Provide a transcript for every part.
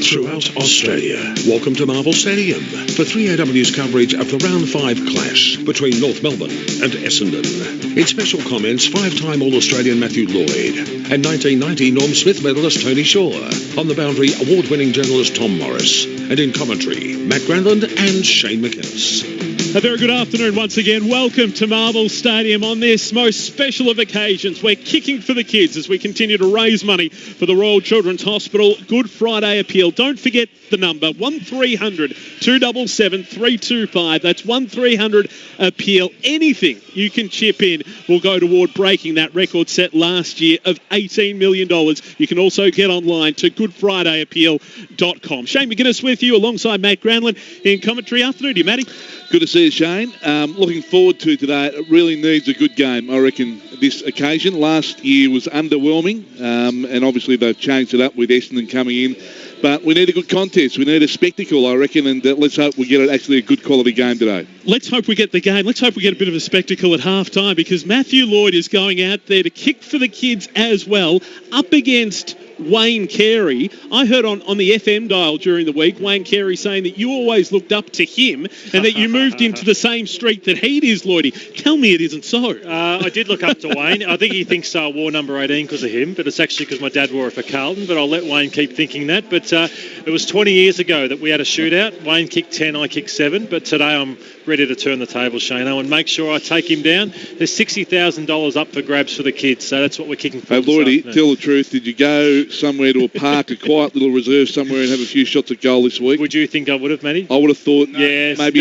throughout Australia. Welcome to Marvel Stadium for 3AW's coverage of the Round 5 clash between North Melbourne and Essendon. In special comments, 5-time All-Australian Matthew Lloyd and 1990 Norm Smith medalist Tony Shaw. On the boundary, award-winning journalist Tom Morris. And in commentary, Matt Granlund and Shane McInnes. A very good afternoon once again. Welcome to Marvel Stadium on this most special of occasions. We're kicking for the kids as we continue to raise money for the Royal Children's Hospital Good Friday appeal. Don't forget the number, 1300 277 325. That's 1300 appeal. Anything you can chip in will go toward breaking that record set last year of $18 million. You can also get online to goodfridayappeal.com. Shane McInnes with you alongside Matt Granlund in commentary. Afternoon to you, Matty. Good to see you, Shane. Looking forward to today. It really needs a good game, I reckon, this occasion. Last year was underwhelming, and obviously they've changed it up with Essendon coming in. But we need a good contest. We need a spectacle, I reckon, and let's hope we get actually a good quality game today. Let's hope we get the game. Let's hope we get a bit of a spectacle at half-time, because Matthew Lloyd is going out there to kick for the kids as well, up against Wayne Carey. I heard on the FM dial during the week, Wayne Carey saying that you always looked up to him and that you moved into the same street that he is, Lloydie. Tell me it isn't so. I did look up to Wayne. I think he thinks I wore number 18 because of him, but it's actually because my dad wore it for Carlton, but I'll let Wayne keep thinking that. But it was 20 years ago that we had a shootout. Wayne kicked 10, I kicked 7, but today I'm ready to turn the table, Shane, and make sure I take him down. There's $60,000 up for grabs for the kids, so that's what we're kicking for. Hey, Lloydie, tell the truth. Did you go somewhere to a park, a quiet little reserve somewhere, and have a few shots at goal this week? Would you think I would have, Matty? I would have thought, yes, maybe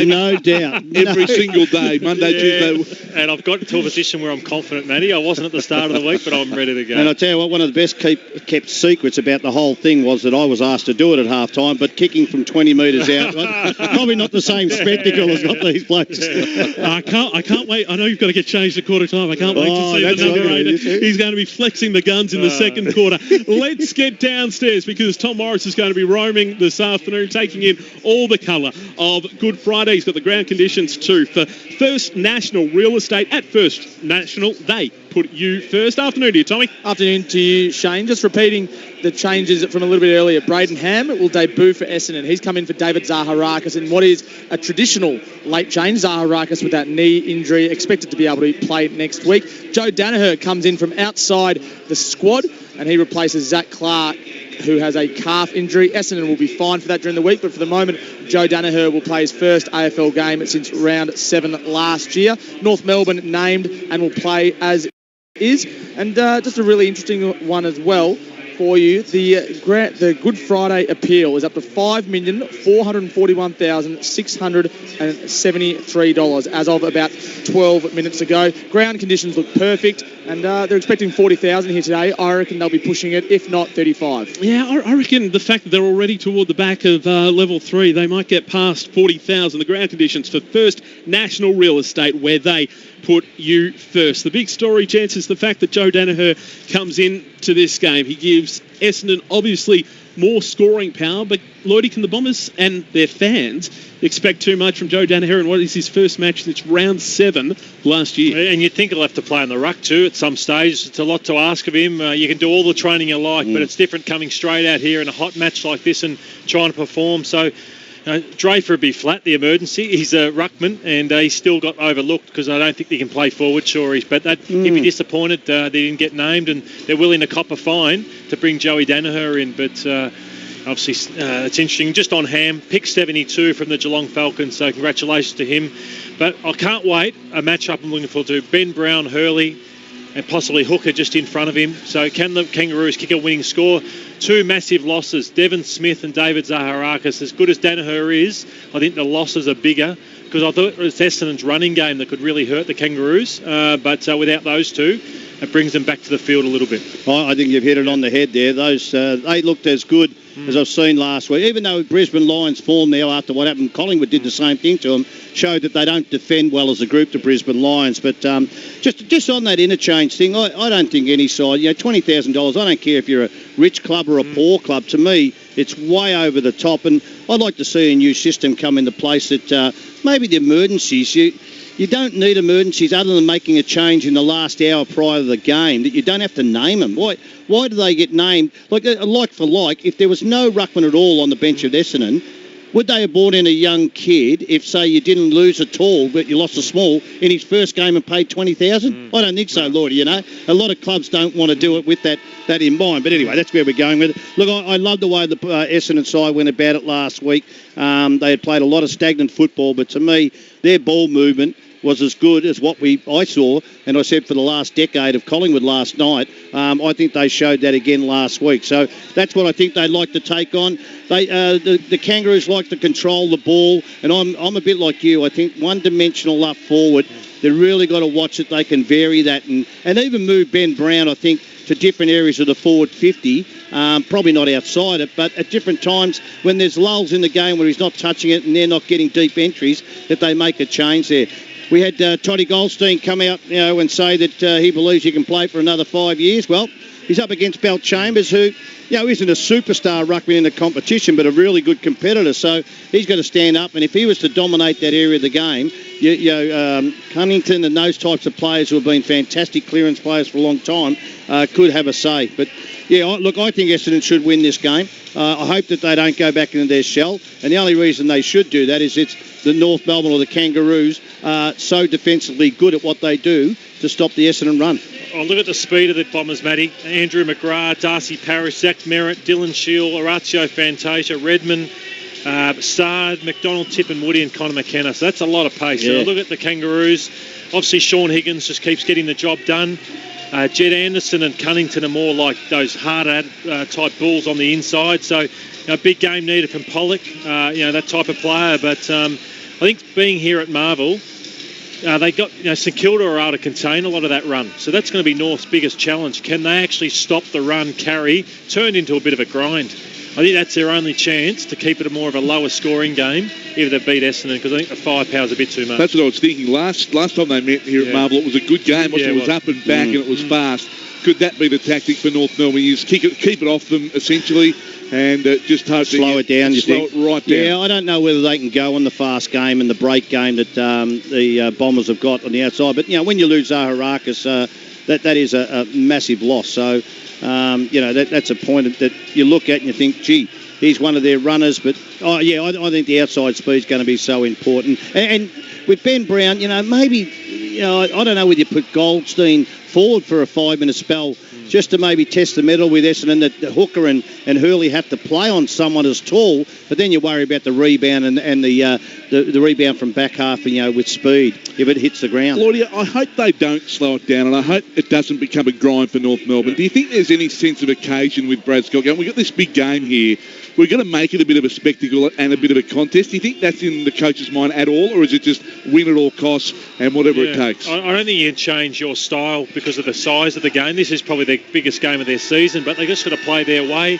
no doubt. Every single day, Monday, Tuesday. And I've got to a position where I'm confident, Matty. I wasn't at the start of the week, but I'm ready to go. And I tell you what, one of the best kept secrets about the whole thing was that I was asked to do it at half time, but kicking from 20 metres out, probably not the same spectacle as what these blokes. I can't wait. I know you've got to get changed at quarter time. I can't wait to see the number 8. He's going to be flexing the guns in the second quarter. Let's get downstairs, because Tom Morris is going to be roaming this afternoon, taking in all the colour of Good Friday. He's got the ground conditions too for First National Real Estate. At First National, they put you first. Afternoon to you, Tommy. Afternoon to you, Shane. Just repeating the changes from a little bit earlier. Braden Ham will debut for Essendon. He's come in for David Zaharakis in what is a traditional late change. Zaharakis with that knee injury, expected to be able to play next week. Joe Danaher comes in from outside the squad, and he replaces Zach Clark, who has a calf injury. Essendon will be fine for that during the week, but for the moment, Joe Danaher will play his first AFL game since round 7 last year. North Melbourne named and will play as is. And just a really interesting one as well for you. The Good Friday appeal is up to $5,441,673 as of about 12 minutes ago. Ground conditions look perfect, and they're expecting 40,000 here today. I reckon they'll be pushing it, if not 35. Yeah, I reckon the fact that they're already toward the back of level 3, they might get past 40,000. The ground conditions for First National Real Estate, where they put you first. The big story, gents, is the fact that Joe Danaher comes in to this game. He gives Essendon obviously more scoring power, but Lloydie, can the Bombers and their fans expect too much from Joe Danaher in what is his first match since round 7 last year? And you'd think he'll have to play on the ruck too at some stage. It's a lot to ask of him. You can do all the training you like, but it's different coming straight out here in a hot match like this and trying to perform. So Draper would be flat, the emergency. He's a ruckman, and he's still got overlooked because I don't think he can play forward, sure. But he'd be disappointed they didn't get named, and they're willing to cop a fine to bring Joey Danaher in. But obviously, it's interesting. Just on Ham, pick 72 from the Geelong Falcons, so congratulations to him. But I can't wait. A match-up I'm looking forward to. Ben Brown, Hurley, and possibly Hooker just in front of him. So can the Kangaroos kick a winning score? 2 massive losses, Devon Smith and David Zaharakis. As good as Danaher is, I think the losses are bigger, because I thought it was Essendon's running game that could really hurt the Kangaroos. But without those two, it brings them back to the field a little bit. I think you've hit it on the head there. Those they looked as good as I've seen last week. Even though Brisbane Lions form now after what happened, Collingwood did the same thing to them, showed that they don't defend well as a group, the Brisbane Lions. But just on that interchange thing, I don't think any side, $20,000, I don't care if you're a rich club or a poor club. To me, it's way over the top, and I'd like to see a new system come into place that maybe the emergencies, you don't need emergencies other than making a change in the last hour prior to the game, that you don't have to name them. Why do they get named? Like for like, if there was no ruckman at all on the bench at Essendon, would they have brought in a young kid if, say, you didn't lose at all but you lost a small in his first game and paid $20,000? I don't think so, Lordy, A lot of clubs don't want to do it with that in mind. But anyway, that's where we're going with it. Look, I love the way the Essendon side went about it last week. They had played a lot of stagnant football, but to me, their ball movement was as good as what I saw, and I said for the last decade of Collingwood last night. I think they showed that again last week. So that's what I think they'd like to take on. The Kangaroos like to control the ball, and I'm a bit like you. I think one-dimensional up forward, they've really got to watch it. They can vary that and even move Ben Brown, I think, to different areas of the forward 50. Probably not outside it, but at different times when there's lulls in the game where he's not touching it and they're not getting deep entries, that they make a change there. We had Toddy Goldstein come out, and say that he believes he can play for another 5 years. Well, he's up against Belt Chambers, who, isn't a superstar ruckman in the competition, but a really good competitor. So he's got to stand up. And if he was to dominate that area of the game, Cunnington and those types of players who have been fantastic clearance players for a long time could have a say. But look, I think Essendon should win this game. I hope that they don't go back into their shell. And the only reason they should do that is it's the North Melbourne or the Kangaroos so defensively good at what they do to stop the Essendon run. Oh, look at the speed of the Bombers, Matty. Andrew McGrath, Darcy Parish, Zach Merritt, Dylan Shield, Orazio Fantasia, Redmond, Sard, McDonald, Tip and Woody and Connor McKenna. So that's a lot of pace. Yeah. So look at the Kangaroos. Obviously, Sean Higgins just keeps getting the job done. Jed Anderson and Cunnington are more like those hard type bulls on the inside. So a big game needed from Pollock, that type of player. But I think being here at Marvel, they got, St Kilda are able to contain a lot of that run. So that's going to be North's biggest challenge. Can they actually stop the run carry, turned into a bit of a grind? I think that's their only chance to keep it a more of a lower scoring game if they beat Essendon, because I think the firepower's a bit too much. That's what I was thinking. Last time they met here at Marvel, it was a good game. It was up and back and it was fast. Could that be the tactic for North Melbourne? You just keep it off them, essentially, and just hope slow it down. Slow it right down. Yeah, I don't know whether they can go on the fast game and the break game that the Bombers have got on the outside. But when you lose Zaharakis, that is a massive loss. So that's a point that you look at and you think, gee, he's one of their runners. But I think the outside speed is going to be so important. And with Ben Brown, maybe I don't know whether you put Goldstein forward for a 5-minute spell just to maybe test the metal with Essendon, that the hooker and Hurley have to play on someone as tall, but then you worry about the rebound and the rebound from back half, with speed if it hits the ground. Claudia, I hope they don't slow it down, and I hope it doesn't become a grind for North Melbourne. Do you think there's any sense of occasion with Brad Scott going, we've got this big game here, we're going to make it a bit of a spectacle and a bit of a contest? Do you think that's in the coach's mind at all, or is it just win at all costs and whatever it takes? I don't think you can change your style because of the size of the game. This is probably the biggest game of their season, but they just got to play their way.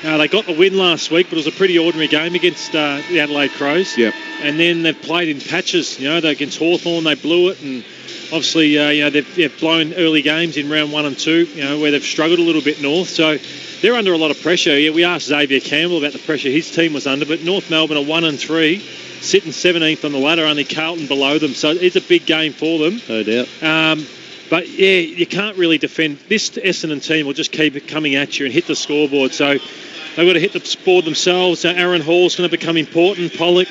They got the win last week, but it was a pretty ordinary game against the Adelaide Crows. Yep. And then they've played in patches. Against Hawthorn, they blew it, and obviously, they've blown early games in round 1 and 2, where they've struggled a little bit North. So they're under a lot of pressure. Yeah, we asked Xavier Campbell about the pressure his team was under, but North Melbourne are 1 and 3, sitting 17th on the ladder, only Carlton below them. So it's a big game for them. No doubt. But you can't really defend. This Essendon team will just keep it coming at you and hit the scoreboard. So they've got to hit the board themselves. Aaron Hall's going to become important. Pollock,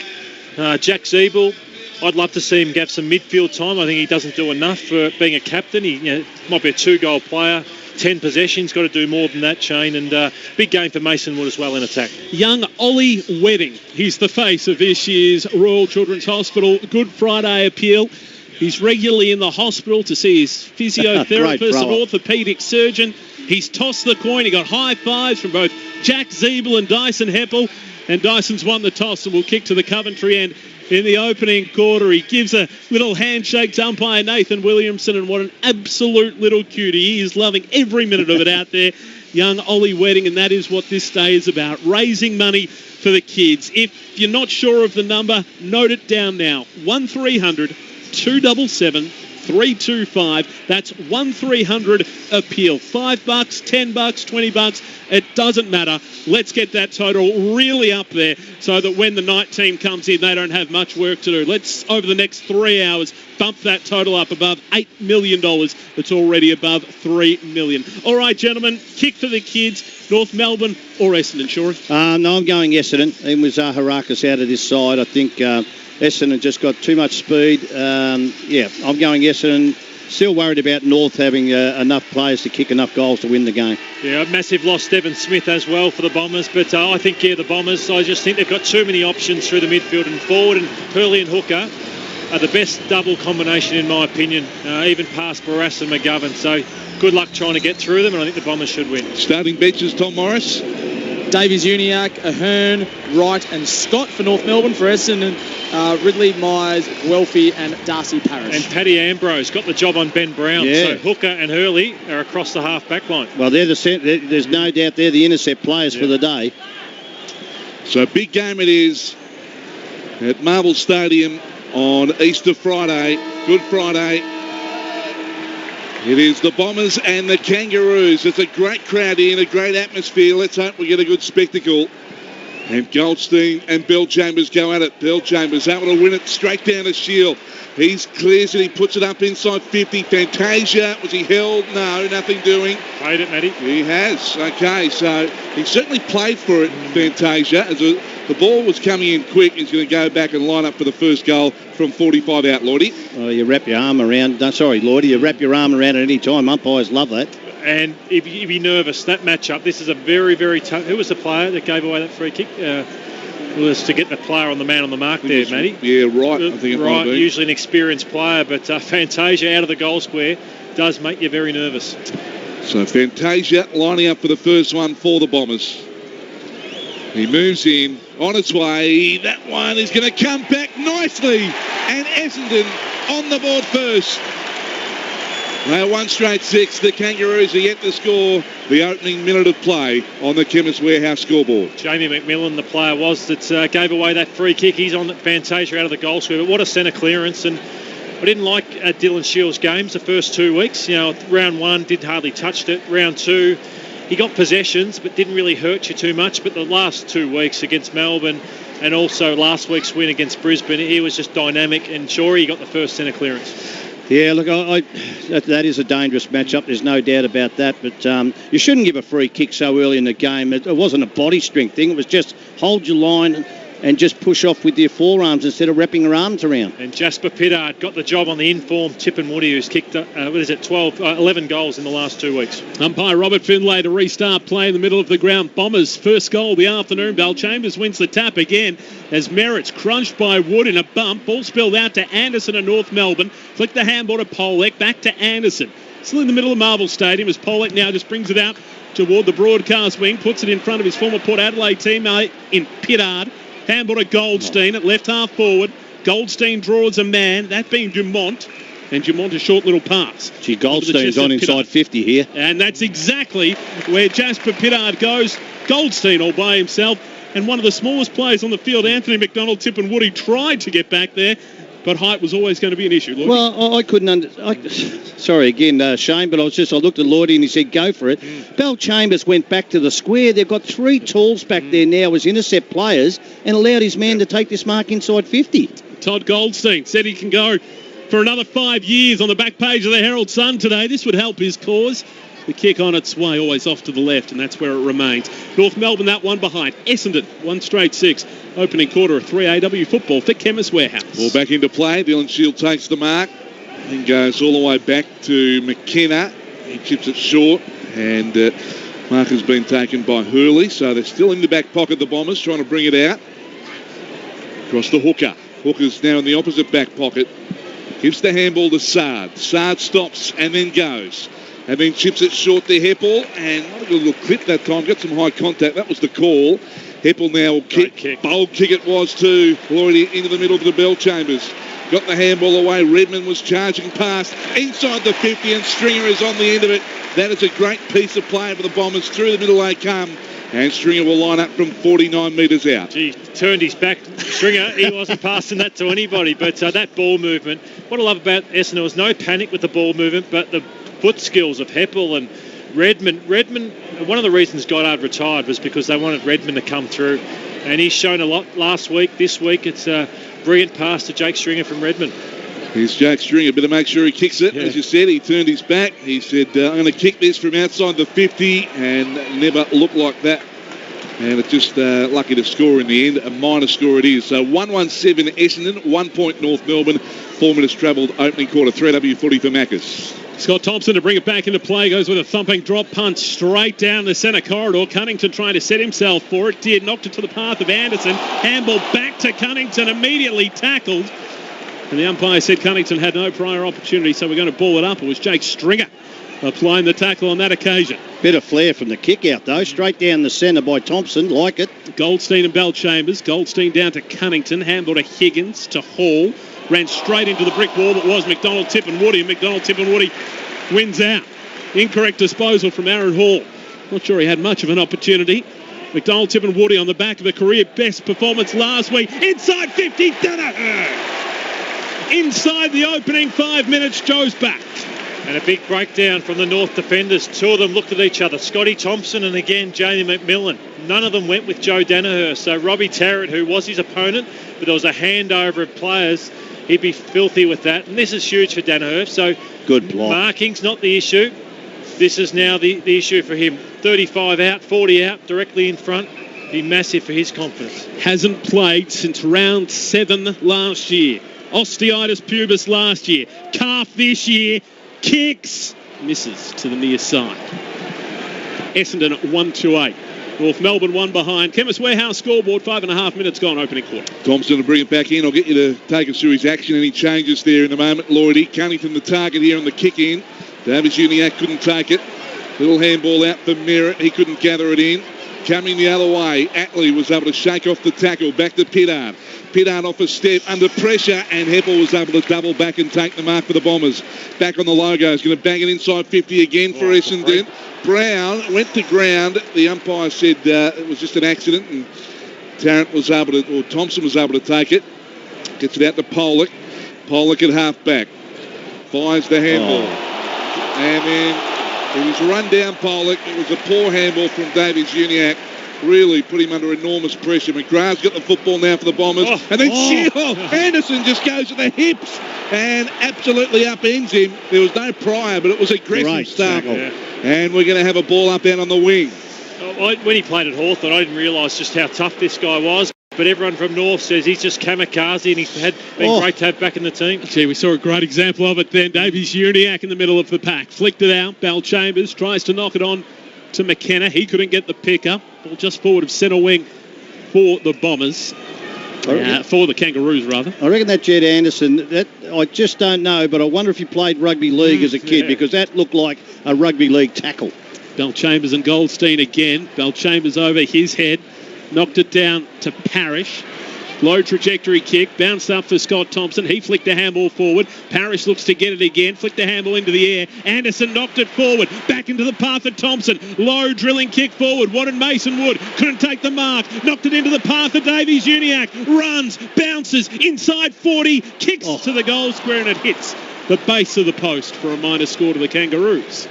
Jack Zeeble. I'd love to see him get some midfield time. I think he doesn't do enough for being a captain. He might be a 2-goal player. 10 possessions, got to do more than that, Shane. And big game for Mason Wood as well in attack. Young Ollie Wedding. He's the face of this year's Royal Children's Hospital Good Friday appeal. He's regularly in the hospital to see his physiotherapist and orthopaedic surgeon. He's tossed the coin. He got high fives from both Jack Zeeble and Dyson Heppel. And Dyson's won the toss and will kick to the Coventry end in the opening quarter. He gives a little handshake to umpire Nathan Williamson, and what an absolute little cutie. He is loving every minute of it out there. Young Ollie Wedding, and that is what this day is about, raising money for the kids. If you're not sure of the number, note it down now. 1300 277 325. That's 1300 appeal. $5, $10, $20. It doesn't matter. Let's get that total really up there so that when the night team comes in, they don't have much work to do. Let's, over the next 3 hours, bump that total up above $8 million. It's already above $3 million. All right, gentlemen, kick for the kids. North Melbourne or Essendon, Shorey? No, I'm going Essendon. Even with Zaharakis out of this side, I think Essendon just got too much speed. I'm going Essendon. Still worried about North having enough players to kick enough goals to win the game. Yeah, massive loss, Devon Smith as well for the Bombers. But I think, the Bombers, I just think they've got too many options through the midfield and forward. And Hurley and Hooker are the best double combination, in my opinion, even past Barras and McGovern. So good luck trying to get through them, and I think the Bombers should win. Starting benches, Tom Morris. Davies Uniacke, Ahern, Wright and Scott for North Melbourne. For Essendon, Ridley, Myers, Guelphy and Darcy Parish. And Paddy Ambrose got the job on Ben Brown. Yeah. So Hooker and Hurley are across the half-back line. Well, there's no doubt they're the intercept players for the day. So big game it is at Marvel Stadium on Easter Friday, Good Friday. It is the Bombers and the Kangaroos. It's a great crowd here and a great atmosphere. Let's hope we get a good spectacle. And Goldstein and Bell Chambers go at it. Bell Chambers able to win it straight down to Shield. He clears it. He puts it up inside 50. Fantasia. Was he held? No, nothing doing. Played it, Matty. He has. Okay, so he certainly played for it, Fantasia. As the ball was coming in quick, he's going to go back and line up for the first goal from 45 out, Lloydie. Oh, you wrap your arm around... No, sorry, Lloydie. You wrap your arm around at any time. Umpires love that. And if you're nervous, that matchup, this is a very, very tough... Who was the player that gave away that free kick? Was to get the player on the man on the mark there, Matty. Yeah, right. I think it might be. Usually an experienced player, but Fantasia out of the goal square does make you very nervous. So Fantasia lining up for the first one for the Bombers. He moves in, on its way. That one is going to come back nicely. And Essendon on the board first. Now 1 straight 6. The Kangaroos are yet to score the opening minute of play on the Chemist Warehouse scoreboard. Jamie McMillan, the player was that gave away that free kick. He's on Fantasia out of the goal square. But what a centre clearance. And I didn't like Dylan Shields' games the first 2 weeks. Round 1 did hardly touched it. Round 2, he got possessions but didn't really hurt you too much. But the last 2 weeks against Melbourne and also last week's win against Brisbane, he was just dynamic. And sure, he got the first centre clearance. Yeah, look, that is a dangerous matchup. There's no doubt about that. But you shouldn't give a free kick so early in the game. It wasn't a body strength thing. It was just hold your line and just push off with your forearms instead of wrapping your arms around. And Jasper Pittard got the job on the informed Tippin Woody, who's kicked, 11 goals in the last 2 weeks. Umpire Robert Finlay to restart play in the middle of the ground. Bombers' first goal of the afternoon. Bell Chambers wins the tap again as Merritt's crunched by Wood in a bump. Ball spilled out to Anderson of North Melbourne. Flicked the handball to Polek. Back to Anderson. Still in the middle of Marvel Stadium as Polek now just brings it out toward the broadcast wing. Puts it in front of his former Port Adelaide teammate in Pittard. Handball to Goldstein at left half forward. Goldstein draws a man, that being Dumont. And Dumont a short little pass. Gee, Goldstein's on inside 50 here. And that's exactly where Jasper Pittard goes. Goldstein all by himself. And one of the smallest players on the field, Anthony McDonald, Tippin Woody, tried to get back there. But height was always going to be an issue. Lloydie? Well, I couldn't sorry again, Shane, but I looked at Lloydie and he said, go for it. Bell Chambers went back to the square. They've got 3 tools back there now as intercept players and allowed his man to take this mark inside 50. Todd Goldstein said he can go for another 5 years on the back page of the Herald Sun today. This would help his cause. The kick on its way, always off to the left, and that's where it remains. North Melbourne, that one behind. Essendon, 1 straight 6. Opening quarter of 3AW football for Chemist Warehouse. Ball back into play. Dylan Shield takes the mark and goes all the way back to McKenna. He chips it short, and mark has been taken by Hurley, so they're still in the back pocket, the Bombers, trying to bring it out. Across to Hooker. Hooker's now in the opposite back pocket. Gives the handball to Sard. Sard stops and then goes. And then chips it short to Heppel. And not a good little clip that time. Got some high contact. That was the call. Heppel now will kick. Bold kick it was too. Already into the middle of the Bell Chambers. Got the handball away. Redmond was charging past inside the 50 and Stringer is on the end of it. That is a great piece of play for the Bombers. Through the middle they come. And Stringer will line up from 49 metres out. He turned his back. Stringer, he wasn't passing that to anybody. But that ball movement, what I love about Essendon, there was no panic with the ball movement, but the foot skills of Heppel and Redmond, one of the reasons Goddard retired was because they wanted Redmond to come through. And he's shown a lot last week. This week, it's a brilliant pass to Jake Stringer from Redmond. Here's Jake Stringer. Better make sure he kicks it. Yeah. As you said, he turned his back. He said, I'm going to kick this from outside the 50, and never looked like that. And it's just lucky to score in the end. A minor score it is. So 1-1-7 Essendon, 1 point North Melbourne. 4 minutes travelled opening quarter. 3W footy for Macca's. Scott Thompson to bring it back into play. Goes with a thumping drop punt straight down the centre corridor. Cunnington trying to set himself for it. Did. Knocked it to the path of Anderson. Handball back to Cunnington. Immediately tackled. And the umpire said Cunnington had no prior opportunity, so we're going to ball it up. It was Jake Stringer applying the tackle on that occasion. Bit of flair from the kick out, though. Straight down the centre by Thompson. Like it. Goldstein and Bellchambers. Goldstein down to Cunnington. Handball to Higgins, to Hall. Ran straight into the brick wall that was McDonald, Tip and Woody. McDonald, Tip and Woody wins out. Incorrect disposal from Aaron Hall. Not sure he had much of an opportunity. McDonald, Tip and Woody on the back of a career best performance last week. Inside 50, Danaher. Inside the opening 5 minutes, Joe's back. And a big breakdown from the North defenders. Two of them looked at each other. Scotty Thompson and again Jamie McMillan. None of them went with Joe Danaher. So Robbie Tarrant, who was his opponent, but there was a handover of players, he'd be filthy with that. And this is huge for Danaher. So good block. Marking's not the issue. This is now the issue for him. 35 out, 40 out, directly in front. Be massive for his confidence. Hasn't played since round 7 last year. Osteitis pubis last year. Calf this year. Kicks. Misses to the near side. Essendon 1-8. North Melbourne 1 behind. Chemist Warehouse scoreboard. 5.5 minutes gone opening quarter. Thompson to bring it back in. I'll get you to take us through his action. Any changes there in a moment. Lloydie. Cunnington the target here on the kick in. Davis Uniac couldn't take it. Little handball out for Merritt. He couldn't gather it in. Coming the other way, Atley was able to shake off the tackle. Back to Pittard. Pittard off a step under pressure, and Heppel was able to double back and take the mark for the Bombers. Back on the logo. He's going to bang it inside 50 again for Essendon. Brown went to ground. The umpire said it was just an accident, and Thompson was able to take it. Gets it out to Pollock. Pollock at half-back. Fires the handball. And then it was run down Pollock. It was a poor handball from Davies Uniac. Really put him under enormous pressure. McGrath's got the football now for the Bombers. And then Anderson just goes to the hips and absolutely upends him. There was no prior, but it was aggressive stuff. Yeah. And we're going to have a ball up out on the wing. When he played at Hawthorn, I didn't realise just how tough this guy was. But everyone from North says he's just kamikaze, and he's been great to have back in the team. Gee, we saw a great example of it then. Davies Uniac in the middle of the pack. Flicked it out. Bellchambers tries to knock it on to McKenna. He couldn't get the pick up. Ball just forward of centre wing for the Bombers. For the Kangaroos, rather. I reckon that Jed Anderson, I just don't know, but I wonder if he played rugby league as a kid, because that looked like a rugby league tackle. Bellchambers and Goldstein again. Bellchambers over his head. Knocked it down to Parrish. Low trajectory kick. Bounced up for Scott Thompson. He flicked the handball forward. Parrish looks to get it again. Flicked the handball into the air. Anderson knocked it forward. Back into the path of Thompson. Low drilling kick forward. Wanted Mason Wood. Couldn't take the mark. Knocked it into the path of Davies Uniac. Runs. Bounces. Inside 40. Kicks to the goal square, and it hits the base of the post for a minor score to the Kangaroos.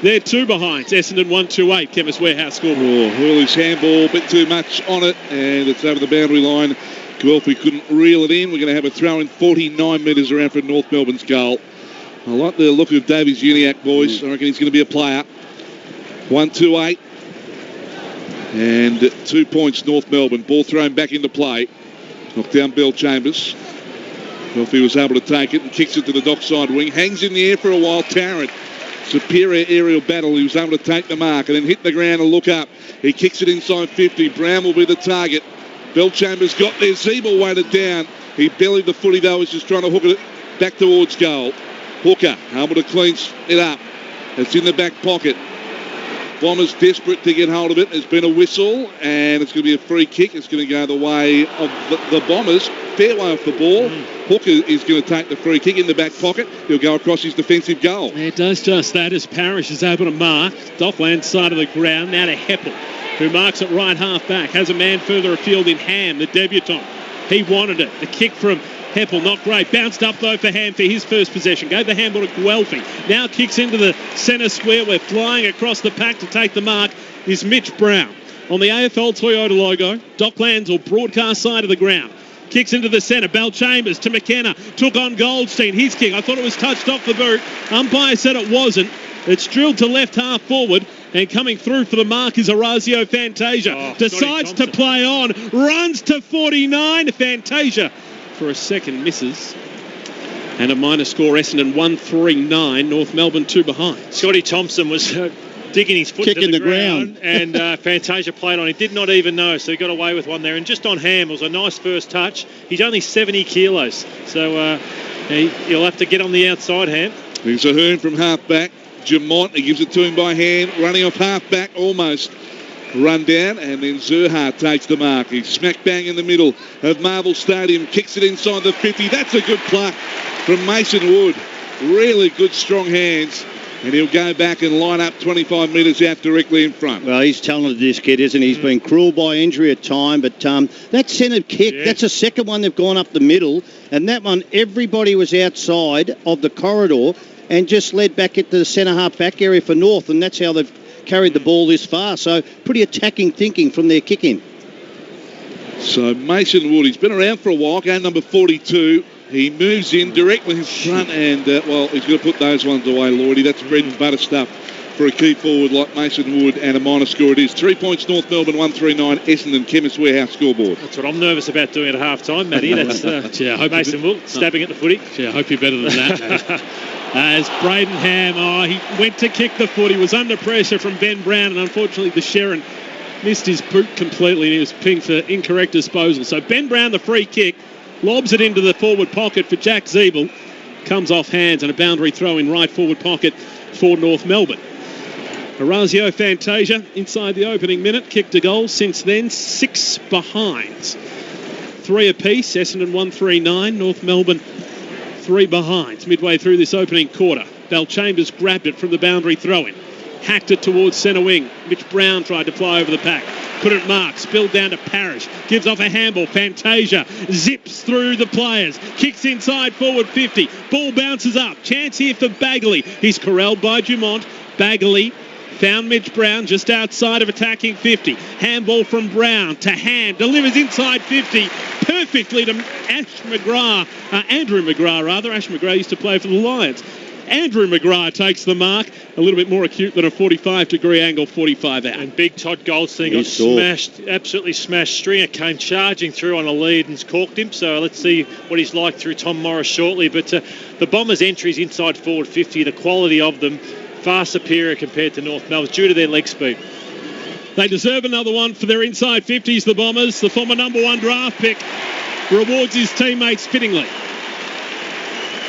They're 2 behind. Essendon 1-8. Chemist Warehouse scoreboard. Hurley's handball, a bit too much on it, and it's over the boundary line. Guelphy couldn't reel it in. We're going to have a throw in 49 metres around for North Melbourne's goal. I like the look of Davies Uniac, boys. I reckon he's going to be a player. 1-8. And 2 points North Melbourne. Ball thrown back into play. Knocked down Bellchambers. Guelphy was able to take it and kicks it to the dockside wing. Hangs in the air for a while. Tarrant. Superior aerial battle. He was able to take the mark and then hit the ground and look up. He kicks it inside 50. Brown will be the target. Bellchambers got there. Zeeble weighted down. He bellied the footy though. He's just trying to hook it back towards goal. Hooker able to clean it up. It's in the back pocket. Bombers desperate to get hold of it. There's been a whistle and it's going to be a free kick. It's going to go the way of the Bombers. Fair way off the ball. Hooker is going to take the free kick in the back pocket. He'll go across his defensive goal. It does just that as Parrish is able to mark. Dockland side of the ground. Now to Heppel. who marks at right half back. Has a man further afield in Ham, the debutant. He wanted it. The kick from Heppel, not great. Bounced up, though, for Ham for his first possession. Gave the handball to Guelphy. Now kicks into the centre square. We're flying across the pack to take the mark is Mitch Brown. On the AFL Toyota logo, Docklands or broadcast side of the ground. Kicks into the centre. Bell Chambers to McKenna. Took on Goldstein. His kick. I thought it was touched off the boot. Umpire said it wasn't. It's drilled to left half forward. And coming through for the mark is Orazio Fantasia. Decides to play on. Runs to 49. Fantasia for a second misses. And a minor score. Essendon 1-3-9. North Melbourne 2 behind. Scotty Thompson was digging his foot into the ground. And Fantasia played on. He did not even know, so he got away with one there. And just on Ham, it was a nice first touch. He's only 70 kilos. So he'll have to get on the outside, Ham. There's a Hearn from half-back. Jamont, he gives it to him by hand, running off half-back almost. Run down, and then Zerha takes the mark. He's smack bang in the middle of Marvel Stadium, kicks it inside the 50. That's a good pluck from Mason Wood. Really good, strong hands. And he'll go back and line up 25 metres out directly in front. Well, he's talented, this kid, isn't he? He's been cruel by injury at time, but that centre kick, that's the second one they've gone up the middle, and that one, everybody was outside of the corridor and just led back into the centre half back area for North, and that's how they've carried the ball this far. So pretty attacking thinking from their kick-in. So Mason Wood, he's been around for a while, game number 42. He moves in directly in front and, he's going to put those ones away, Lloydie. That's bread and butter stuff for a key forward like Mason Wood, and a minor score it is. 3 points North Melbourne, 139 Essendon Chemist Warehouse scoreboard. That's what I'm nervous about doing at half-time, Matty. That's Mason Wood stabbing at the footy. Yeah, I hope you're better than that. As Braden Ham, he went to kick the foot. He was under pressure from Ben Brown, and unfortunately the Sherrin missed his boot completely, and he was pinged for incorrect disposal. So Ben Brown, the free kick, lobs it into the forward pocket for Jack Zeeble. Comes off hands, and a boundary throw in right forward pocket for North Melbourne. Orazio Fantasia inside the opening minute, kicked a goal. Since then, 6 behind. 3 apiece. Essendon 1-3-9. North Melbourne 3 behind. Midway through this opening quarter, Bell Chambers grabbed it from the boundary throw-in. Hacked it towards centre wing. Mitch Brown tried to fly over the pack. Couldn't mark. Spilled down to Parrish. Gives off a handball. Fantasia zips through the players. Kicks inside forward 50. Ball bounces up. Chance here for Bagley. He's corralled by Dumont. Bagley found Mitch Brown just outside of attacking 50. Handball from Brown to Hand. Delivers inside 50 perfectly to Andrew McGrath. Ash McGrath used to play for the Lions. Andrew McGrath takes the mark. A little bit more acute than a 45-degree angle, 45 out. And big Todd Goldstein got smashed, absolutely smashed. Stringer came charging through on a lead and corked him. So let's see what he's like through Tom Morris shortly. But the Bombers' entries inside forward 50, the quality of them, far superior compared to North Melbourne due to their leg speed. They deserve another one for their inside 50s, the Bombers. The former number 1 draft pick rewards his teammates fittingly.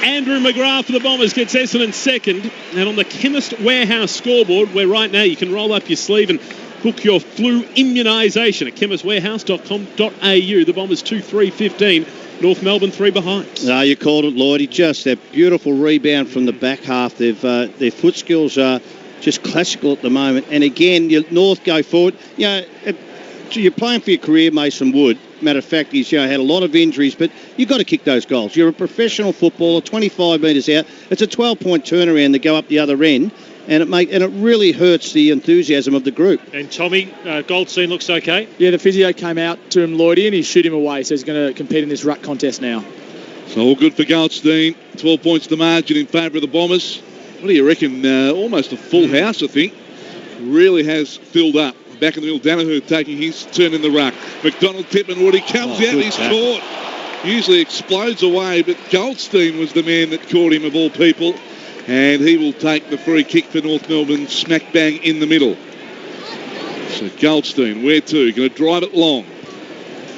Andrew McGrath for the Bombers gets Essendon second. And on the Chemist Warehouse scoreboard, where right now you can roll up your sleeve and book your flu immunisation at chemistwarehouse.com.au. The Bombers 2-3-15. North Melbourne 3 behind. No, you called it, Lloydie. Just that beautiful rebound from the back half. Their foot skills are just classical at the moment. And again, North go forward. You're playing for your career, Mason Wood. Matter of fact, he's had a lot of injuries, but you've got to kick those goals. You're a professional footballer, 25 metres out. It's a 12-point turnaround to go up the other end, and it really hurts the enthusiasm of the group. And Tommy, Goldstein looks okay. Yeah, the physio came out to him, Lloydie, and he shoot him away, so he's going to compete in this ruck contest now. So all good for Goldstein. 12 points to margin in favour of the Bombers. What do you reckon? Almost a full house, I think. Really has filled up. Back in the middle, Danaher taking his turn in the ruck. McDonald tipping Woody comes out, he's caught. Usually explodes away, but Goldstein was the man that caught him of all people. And he will take the free kick for North Melbourne, smack bang in the middle. So Goldstein, where to? Going to drive it long.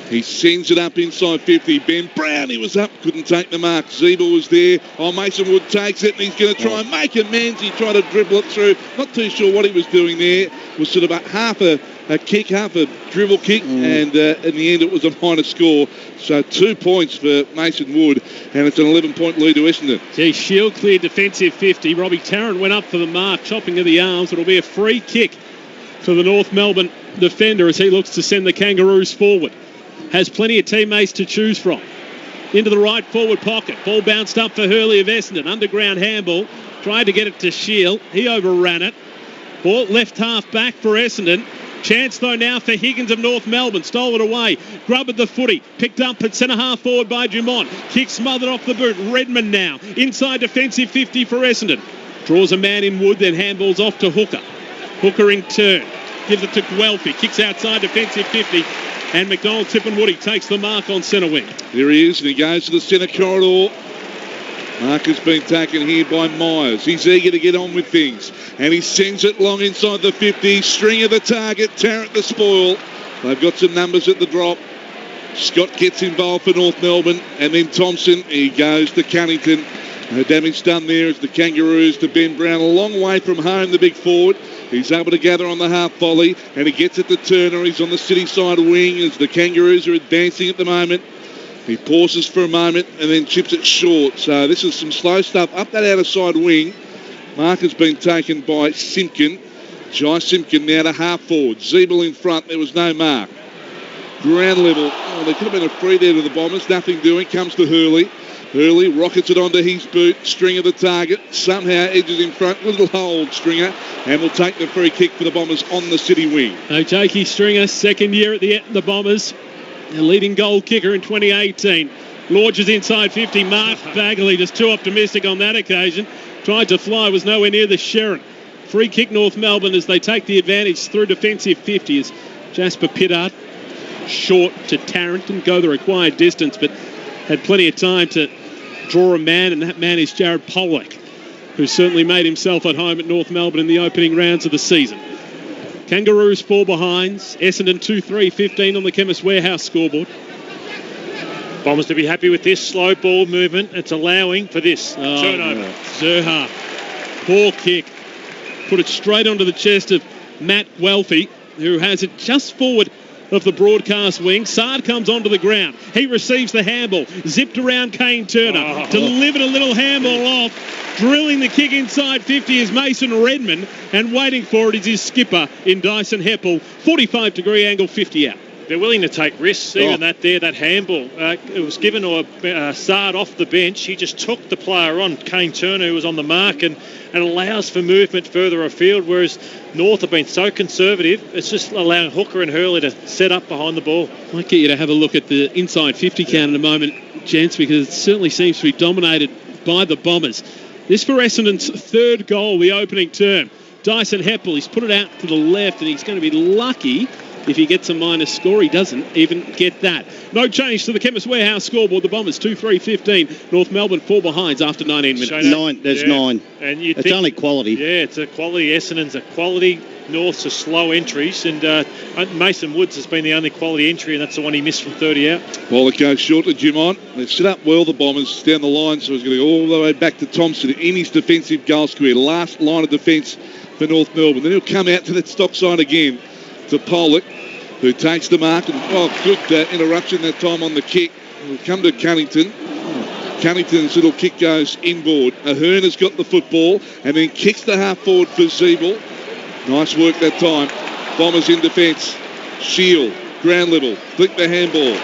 He sends it up inside 50. Ben Brown, he was up, couldn't take the mark. Zeeble was there. Mason Wood takes it, and he's going to try and make amends. He tried to dribble it through. Not too sure what he was doing there. It was sort of half a kick, half a dribble kick, and in the end it was a minor score. So 2 points for Mason Wood, and it's an 11-point lead to Essendon. Gee, Shield cleared defensive 50. Robbie Tarrant went up for the mark, chopping of the arms. It'll be a free kick for the North Melbourne defender as he looks to send the Kangaroos forward. Has plenty of teammates to choose from. Into the right forward pocket. Ball bounced up for Hurley of Essendon. Underground handball. Tried to get it to Shield. He overran it. Ball left half back for Essendon. Chance though now for Higgins of North Melbourne. Stole it away. Grub at the footy. Picked up at centre half forward by Dumont. Kick smothered off the boot. Redmond now. Inside defensive 50 for Essendon. Draws a man in Wood, then handballs off to Hooker. Hooker in turn. Gives it to Guelphy. Kicks outside defensive 50. And McDonald Tippenwoody takes the mark on centre wing. There he is, and he goes to the centre corridor. Mark has been taken here by Myers. He's eager to get on with things. And he sends it long inside the 50. Stringer the target. Tarrant the spoil. They've got some numbers at the drop. Scott gets involved for North Melbourne. And then Thompson. He goes to Cunnington. No damage done there as the Kangaroos to Ben Brown. A long way from home, the big forward. He's able to gather on the half volley. And he gets it to Turner. He's on the city side wing as the Kangaroos are advancing at the moment. He pauses for a moment and then chips it short. So this is some slow stuff up that outer side wing. Mark has been taken by Simpkin. Jai Simpkin now to half forward. Zeeble in front. There was no mark. Ground level. Oh, there could have been a free there to the Bombers. Nothing doing. Comes to Hurley. Hurley rockets it onto his boot. Stringer the target. Somehow edges in front. Little hold, Stringer. And will take the free kick for the Bombers on the city wing. Jakey Stringer, second year at the Bombers. The leading goal kicker in 2018. Launches inside 50. Mark Bagley just too optimistic on that occasion. Tried to fly, was nowhere near the Sherrin. Free kick North Melbourne as they take the advantage through defensive 50 as Jasper Pittard short to Tarrant and go the required distance, but had plenty of time to draw a man, and that man is Jared Pollock, who certainly made himself at home at North Melbourne in the opening rounds of the season. Kangaroos 4 behinds. Essendon 2-3-15 on the Chemist Warehouse scoreboard. Bombers to be happy with this slow ball movement. It's allowing for this turnover. Zerha. Poor kick. Put it straight onto the chest of Matt Guelphy, who has it just forward of the broadcast wing. Sard comes onto the ground. He receives the handball. Zipped around Kane Turner. Delivered a little handball off. Drilling the kick inside 50 is Mason Redmond. And waiting for it is his skipper in Dyson Heppel. 45-degree angle, 50 out. They're willing to take risks, even that handball. It was given to Sard off the bench. He just took the player on, Kane Turner, who was on the mark, and allows for movement further afield, whereas North have been so conservative. It's just allowing Hooker and Hurley to set up behind the ball. Might get you to have a look at the inside 50 count in a moment, gents, because it certainly seems to be dominated by the Bombers. This for Essendon's third goal, the opening term. Dyson Heppel, he's put it out to the left, and he's going to be lucky if he gets a minus score. He doesn't even get that. No change to the Chemist Warehouse scoreboard. The Bombers 2-3-15. North Melbourne 4 behinds after 19 minutes. There's 9. And it's only quality. Yeah, it's a quality. Essendon's a quality. North's a slow entries. And Mason Woods has been the only quality entry, and that's the one he missed from 30 out. Well, it goes short to Dumont. They've set up well, the Bombers, down the line, so he's going to go all the way back to Thompson in his defensive goal square. Last line of defence for North Melbourne. Then he'll come out to that stock side again to Pollock, who takes the mark. And, good interruption that time on the kick. We'll come to Cunnington. Cunnington's little kick goes inboard. Ahern has got the football and then kicks the half forward for Zeeble. Nice work that time. Bombers in defence. Shield, ground level, flick the handball.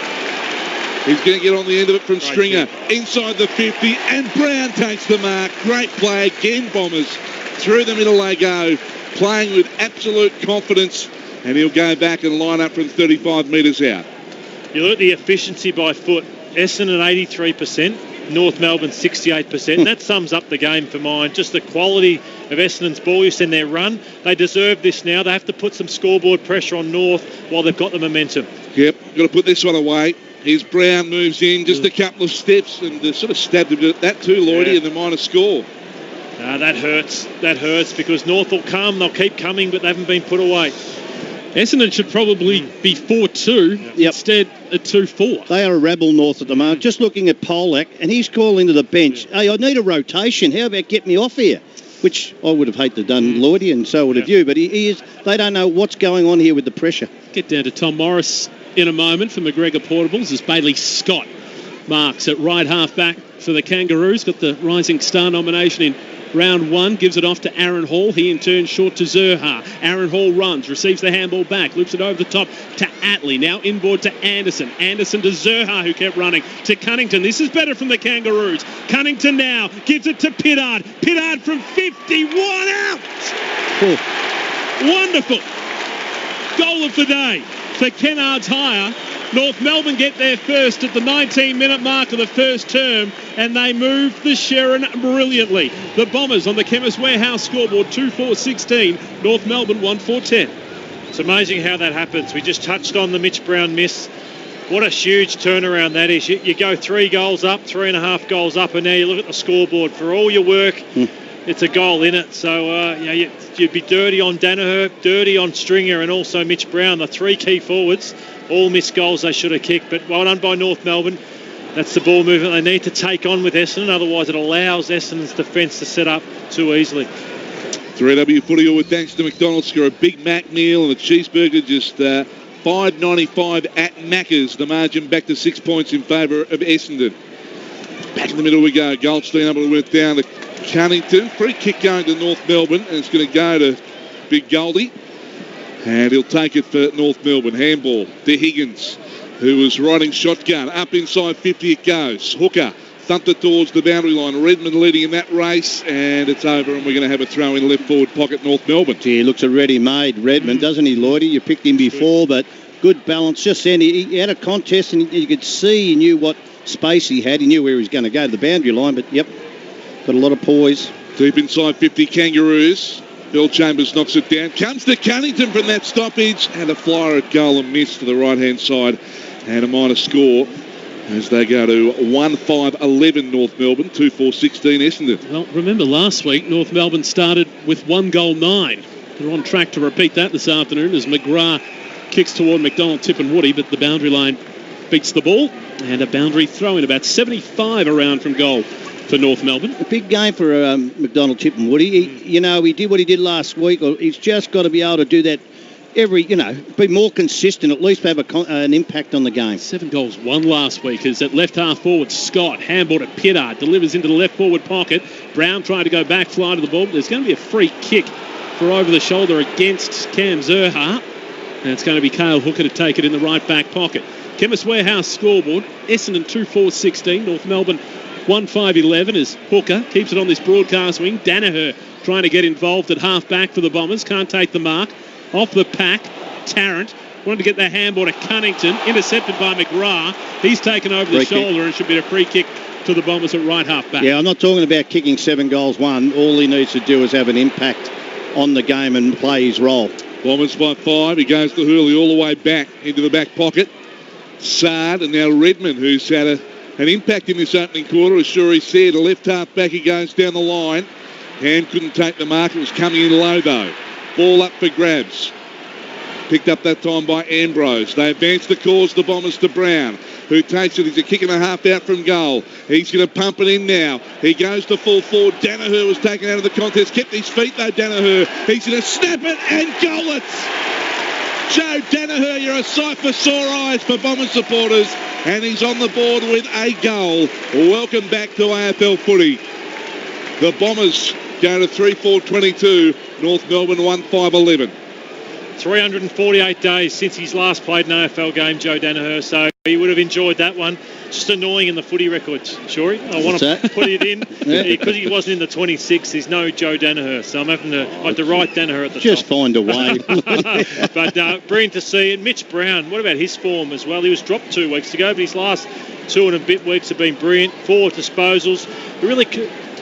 He's going to get on the end of it from Stringer. Inside the 50, and Brown takes the mark. Great play again, Bombers. Through the middle they go, playing with absolute confidence, and he'll go back and line up from 35 metres out. You look at the efficiency by foot. Essendon 83%, North Melbourne 68%. That sums up the game for mine. Just the quality of Essendon's ball use and their run. They deserve this now. They have to put some scoreboard pressure on North while they've got the momentum. Yep, got to put this one away. Here's Brown, moves in just a couple of steps and sort of stabbed him at that too, Lloydie, and the minus score. That hurts. That hurts because North will come. They'll keep coming, but they haven't been put away. Essendon should probably be 4-2 instead of 2-4. They are a rebel, North, at the moment. Just looking at Pollock, and he's calling to the bench, hey, I need a rotation. How about get me off here? Which I would have hated to have done, Lloydie, and so would have you. But he is. They don't know what's going on here with the pressure. Get down to Tom Morris in a moment for McGregor Portables as Bailey Scott marks at right half back for the Kangaroos. Got the Rising Star nomination in round one, gives it off to Aaron Hall. He in turn short to Zerha. Aaron Hall runs, receives the handball back, loops it over the top to Atley. Now inboard to Anderson. Anderson to Zerha, who kept running, to Cunnington. This is better from the Kangaroos. Cunnington now gives it to Pittard. Pittard from 51 out. Oh. Wonderful. Goal of the day for Kennard's Hire. North Melbourne get their first at the 19-minute mark of the first term, and they move the Sherrin brilliantly. The Bombers on the Chemist Warehouse scoreboard, 2-4-16. North Melbourne 1-4-10. It's amazing how that happens. We just touched on the Mitch Brown miss. What a huge turnaround that is. You go 3 goals up, 3.5 goals up, and now you look at the scoreboard. For all your work, it's a goal in it. So you'd be dirty on Danaher, dirty on Stringer, and also Mitch Brown, the 3 key forwards. All missed goals they should have kicked, but well done by North Melbourne. That's the ball movement they need to take on with Essendon, otherwise it allows Essendon's defence to set up too easily. 3AW Footy with thanks to McDonald's. Got a Big Mac meal and a cheeseburger, just $5.95 at Macca's. The margin back to 6 points in favour of Essendon. Back in the middle we go. Goldstein able to win it down to Cunnington. Free kick going to North Melbourne, and it's going to go to Big Goldie. And he'll take it for North Melbourne. Handball to Higgins, who was riding shotgun. Up inside 50 it goes. Hooker thumped it towards the boundary line. Redmond leading in that race, and it's over, and we're going to have a throw in left forward pocket, North Melbourne. He looks a ready-made Redmond, doesn't he, Lloydie? You picked him before, but good balance. Just then, he had a contest, and you could see he knew what space he had. He knew where he was going to go to the boundary line, but, yep, got a lot of poise. Deep inside 50, Kangaroos. Bill Chambers knocks it down. Comes to Cunnington from that stoppage. And a flyer at goal and miss to the right-hand side. And a minor score as they go to 1-5-11 North Melbourne, 2-4-16 Essendon. Well, remember last week, North Melbourne started with 1 goal 9. They're on track to repeat that this afternoon as McGrath kicks toward McDonald, Tip and Woody, but the boundary line beats the ball. And a boundary throw-in about 75 around from goal for North Melbourne. A big game for McDonald, Tip and Woody. He did what he did last week. He's just got to be able to do that be more consistent, at least have an impact on the game. 7 goals, 1 last week is at left half forward. Scott, handball to Pittard, delivers into the left forward pocket. Brown trying to go back, fly to the ball. There's going to be a free kick for over the shoulder against Cam Zerha. And it's going to be Cale Hooker to take it in the right back pocket. Chemist Warehouse scoreboard, Essendon 2-4-16, North Melbourne 1-5-11 as Hooker keeps it on this broadcast wing. Danaher trying to get involved at half back for the Bombers. Can't take the mark. Off the pack, Tarrant wanted to get that handball to Cunnington. Intercepted by McGrath. He's taken over the shoulder and should be a free kick to the Bombers at right half back. Yeah, I'm not talking about kicking 7 goals, 1. All he needs to do is have an impact on the game and play his role. Bombers by 5. He goes to Hurley all the way back into the back pocket. Sard and now Redmond, who's had an impact in this opening quarter, as sure he said. A left half back, he goes down the line. Hand couldn't take the mark. It was coming in low, though. Ball up for grabs. Picked up that time by Ambrose. They advance the cause, the Bombers to Brown, who takes it. He's a kick and a half out from goal. He's going to pump it in now. He goes to full forward. Danaher was taken out of the contest. Kept his feet, though, Danaher. He's going to snap it and goal it. Joe Danaher, you're a sight for sore eyes for Bombers supporters. And he's on the board with a goal. Welcome back to AFL footy. The Bombers go to 3-4-22. North Melbourne 1-5-11. 348 days since he's last played an AFL game, Joe Danaher, so he would have enjoyed that one. Just annoying in the footy records, Shorey. I want to put it in because he wasn't in the 26. There's no Joe Danaher, so I'm having to write Danaher at the just top. Find a way. But brilliant to see. And Mitch Brown, what about his form as well? He was dropped 2 weeks ago, but his last 2 and a bit weeks have been brilliant. 4 disposals. Really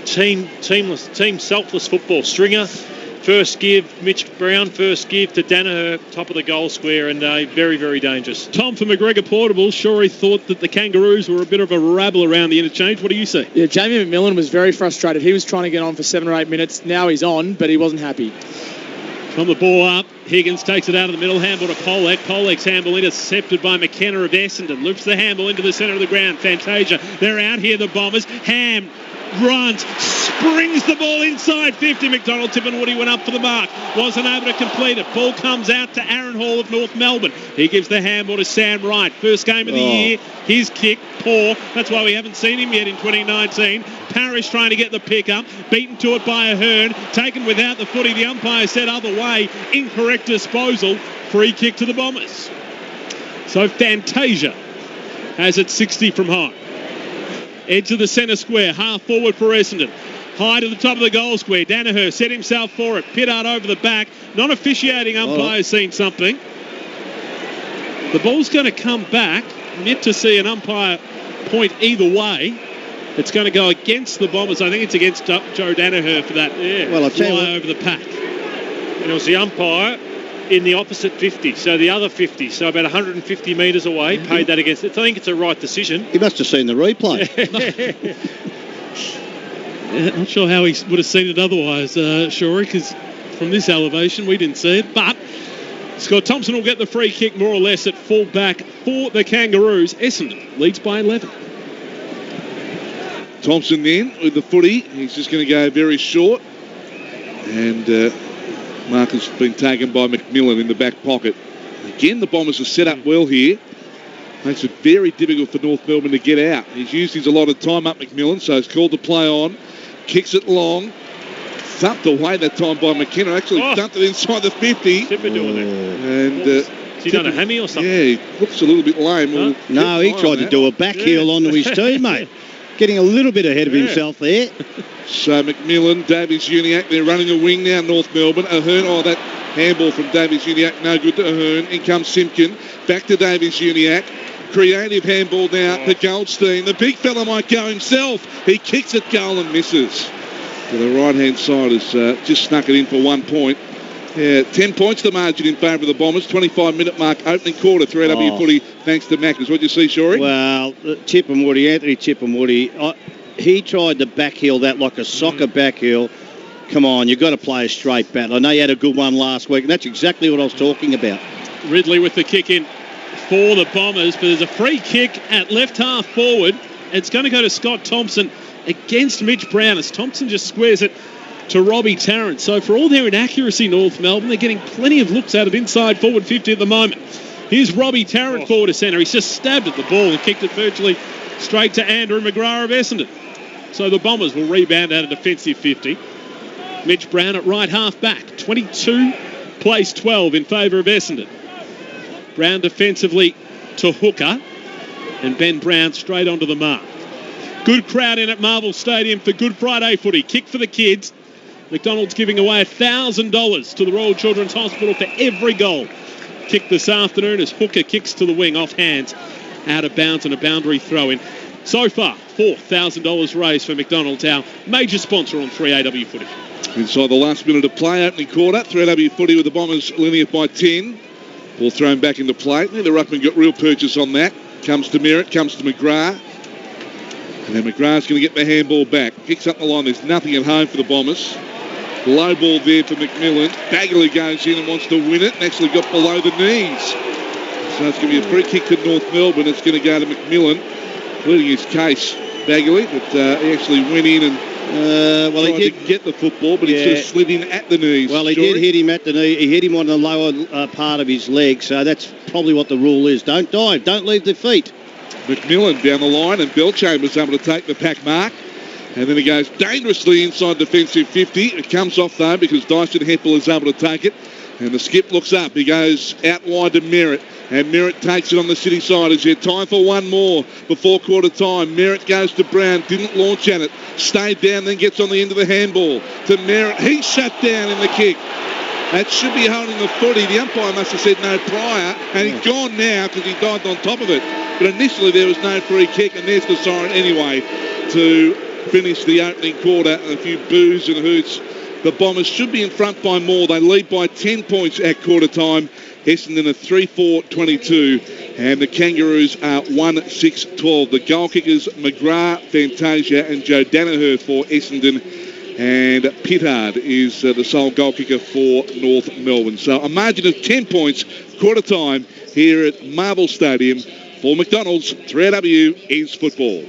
team selfless football. Stringer, first give. Mitch Brown, first give to Danaher, top of the goal square, and very, very dangerous. Tom from McGregor Portables. Sure, he thought that the Kangaroos were a bit of a rabble around the interchange. What do you say? Yeah, Jamie McMillan was very frustrated. He was trying to get on for 7 or 8 minutes. Now he's on, but he wasn't happy. From the ball up, Higgins takes it out of the middle, handball to Polek. Polek's handball intercepted by McKenna of Essendon. Loops the handball into the centre of the ground. Fantasia, they're out here, the Bombers. Ham runs, springs the ball inside 50. McDonald Tipperwoody went up for the mark, wasn't able to complete it. Ball comes out to Aaron Hall of North Melbourne. He gives the handball to Sam Wright. First game of the year, his kick poor. That's why we haven't seen him yet in 2019. Parrish trying to get the pick up, beaten to it by Ahern, taken without the footy. The umpire said other way, incorrect disposal, free kick to the Bombers. So Fantasia has it 60 from high. Edge of the centre square, half forward for Essendon. High to the top of the goal square. Danaher set himself for it. Pittard over the back. Non-officiating umpire seen something. The ball's going to come back. I'm yet to see an umpire point either way. It's going to go against the Bombers. I think it's against Joe Danaher for that. Yeah, well, I'll tell you what, over the pack. And it was the umpire in the opposite 50, so the other 50, so about 150 metres away, paid that against it. I think it's a right decision. He must have seen the replay. Yeah, not sure how he would have seen it otherwise, Shorey, because from this elevation we didn't see it. But Scott Thompson will get the free kick more or less at full back for the Kangaroos. Essendon leads by 11. Thompson then with the footy. He's just going to go very short. And mark has been taken by McMillan in the back pocket. Again, the Bombers are set up well here. Makes it very difficult for North Melbourne to get out. He's used his allotted time up, McMillan, so he's called to play on. Kicks it long. Thumped away that time by McKenna. Actually dumped it inside the 50. Tipper doing that. And has he done a hammy or something? Yeah, he looks a little bit lame. No, he tried to do a back heel onto his teammate. Getting a little bit ahead of himself there. So McMillan, Davies Uniacke, they're running a wing now, North Melbourne. Ahern, that handball from Davies Uniacke, no good to Ahern. In comes Simpkin, back to Davies Uniacke. Creative handball now to Goldstein. The big fella might go himself. He kicks it goal and misses. To the right-hand side has just snuck it in for 1 point. Yeah, 10 points the margin in favour of the Bombers. 25-minute mark, opening quarter, 3AW footy, thanks to Maccas. What did you see, Shorey? Well, Anthony Tipperwoody, he tried to backheel that like a soccer backheel. Come on, you've got to play a straight battle. I know you had a good one last week, and that's exactly what I was talking about. Ridley with the kick in for the Bombers, but there's a free kick at left half forward. It's going to go to Scott Thompson against Mitch Brown as Thompson just squares it to Robbie Tarrant. So for all their inaccuracy, North Melbourne, they're getting plenty of looks out of inside forward 50 at the moment. Here's Robbie Tarrant forward to centre. He's just stabbed at the ball and kicked it virtually straight to Andrew McGrath of Essendon. So the Bombers will rebound out a defensive 50. Mitch Brown at right half back. 22 plays 12 in favour of Essendon. Brown defensively to hooker. And Ben Brown straight onto the mark. Good crowd in at Marvel Stadium for Good Friday footy. Kick for the kids. McDonald's giving away $1,000 to the Royal Children's Hospital for every goal kicked this afternoon as hooker kicks to the wing off hands out of bounds and a boundary throw in. So far, $4,000 raised for McDonald's, our major sponsor on 3AW footy. Inside the last minute of play, opening quarter, 3AW footy with the Bombers leading it by 10. Ball thrown back into play. The ruckman got real purchase on that. Comes to Merritt, comes to McGrath. And then McGrath's going to get the handball back. Kicks up the line. There's nothing at home for the Bombers. Low ball there for McMillan. Bagley goes in and wants to win it and actually got below the knees. So it's going to be a free kick to North Melbourne. It's going to go to McMillan, pleading his case, Bagley, but he actually went in and tried to get the football, but he sort of slid in at the knees. Well, he did hit him at the knee. He hit him on the lower part of his leg, so that's probably what the rule is. Don't dive. Don't leave the feet. McMillan down the line, and Bellchambers able to take the pack mark. And then it goes dangerously inside defensive 50. It comes off, though, because Dyson Heppel is able to take it. And the skip looks up. He goes out wide to Merritt. And Merritt takes it on the city side. Is there time for one more before quarter time? Merritt goes to Brown. Didn't launch at it. Stayed down, then gets on the end of the handball to Merritt. He's shut down in the kick. That should be holding the footy. The umpire must have said no prior. And he's gone now because he dived on top of it. But initially there was no free kick. And there's the siren anyway to finish the opening quarter, and a few boos and hoots. The Bombers should be in front by more. They lead by 10 points at quarter time. Essendon are 3-4-22, and the Kangaroos are 1-6-12. The goal kickers, McGrath, Fantasia, and Joe Danaher for Essendon, and Pittard is the sole goal kicker for North Melbourne. So a margin of 10 points, quarter time here at Marvel Stadium. For McDonald's, 3AW is football.